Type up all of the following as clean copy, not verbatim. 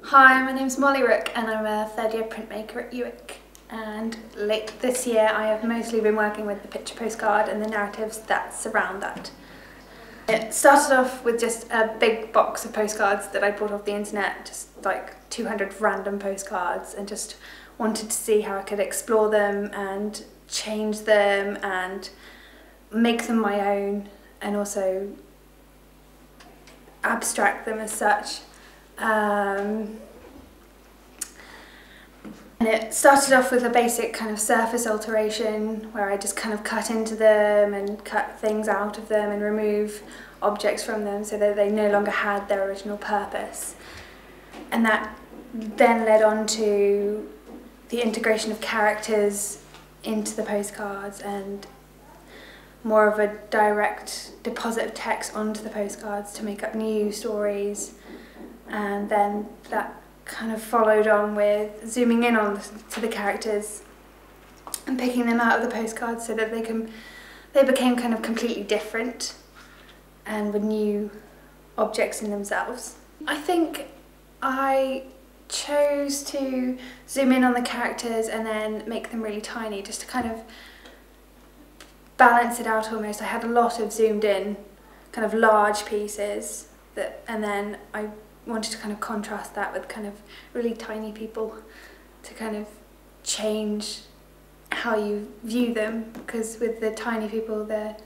Hi, my name's Mollie Rooke and I'm a third year printmaker at UWIC, and late this year I have mostly been working with the picture postcard and the narratives that surround that. It started off with just a big box of postcards that I bought off the internet, just like 200 random postcards, and just wanted to see how I could explore them and change them and make them my own, and also abstract them as such. And it started off with a basic kind of surface alteration where I just kind of cut into them and cut things out of them and remove objects from them so that they no longer had their original purpose. And that then led on to the integration of characters into the postcards and more of a direct deposit of text onto the postcards to make up new stories. And then that kind of followed on with zooming in to the characters and picking them out of the postcards so that they became kind of completely different and were new objects in themselves. I think I chose to zoom in on the characters and then make them really tiny, just to kind of balance it out almost. I had a lot of zoomed in kind of large pieces and then I wanted to kind of contrast that with kind of really tiny people to kind of change how you view them, because with the tiny people they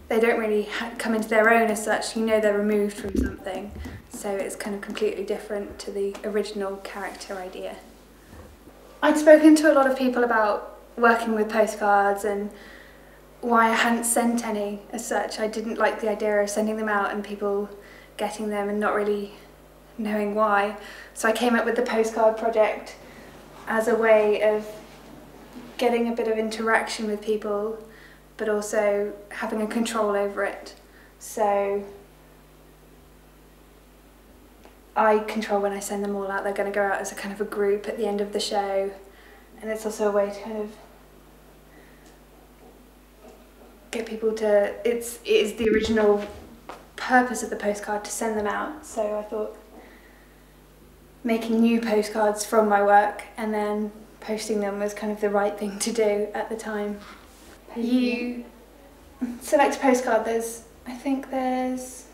don't really come into their own as such. You know, they're removed from something, so it's kind of completely different to the original character idea. I'd spoken to a lot of people about working with postcards and why I hadn't sent any as such. I didn't like the idea of sending them out and people getting them and not really knowing why. So I came up with the postcard project as a way of getting a bit of interaction with people, but also having a control over it. So I control when I send them all out. They're going to go out as a kind of a group at the end of the show, and it's also a way to kind of get people to, it is the original purpose of the postcard to send them out, so I thought making new postcards from my work and then posting them was kind of the right thing to do at the time. You select a postcard, I think there's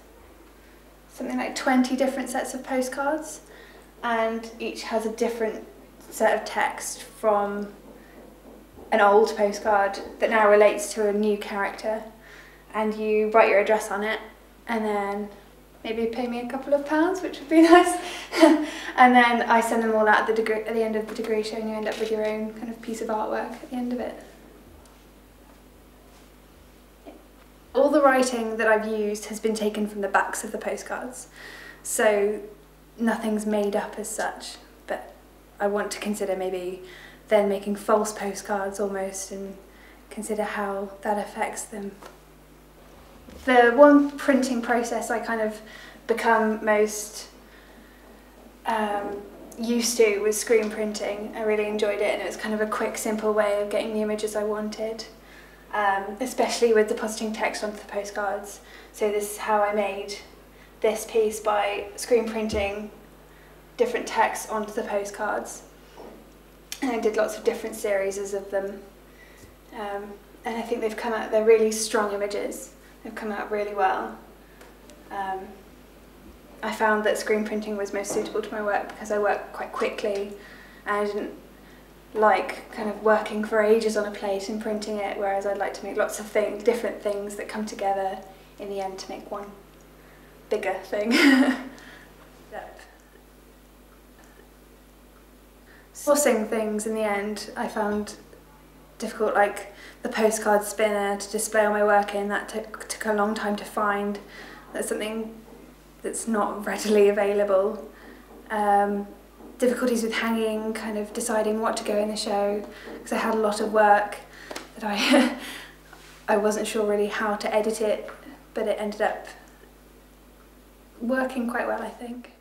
something like 20 different sets of postcards, and each has a different set of text from an old postcard that now relates to a new character, and you write your address on it and then maybe pay me a couple of pounds, which would be nice. And then I send them all out at the end of the degree show, and you end up with your own kind of piece of artwork at the end of it. All the writing that I've used has been taken from the backs of the postcards, so nothing's made up as such, but I want to consider maybe then making false postcards almost and consider how that affects them. The one printing process I kind of become most used to was screen printing. I really enjoyed it, and it was kind of a quick, simple way of getting the images I wanted, especially with depositing text onto the postcards. So this is how I made this piece, by screen printing different text onto the postcards. And I did lots of different series of them, and I think they've come out, they're really strong images. They've come out really well. I found that screen printing was most suitable to my work because I work quite quickly, and I didn't like kind of working for ages on a plate and printing it, whereas I'd like to make lots of different things that come together in the end to make one bigger thing. Sourcing things in the end I found difficult, like the postcard spinner to display all my work in. That took a long time to find. That's something that's not readily available. Difficulties with hanging, kind of deciding what to go in the show, because I had a lot of work that I wasn't sure really how to edit it, but it ended up working quite well, I think.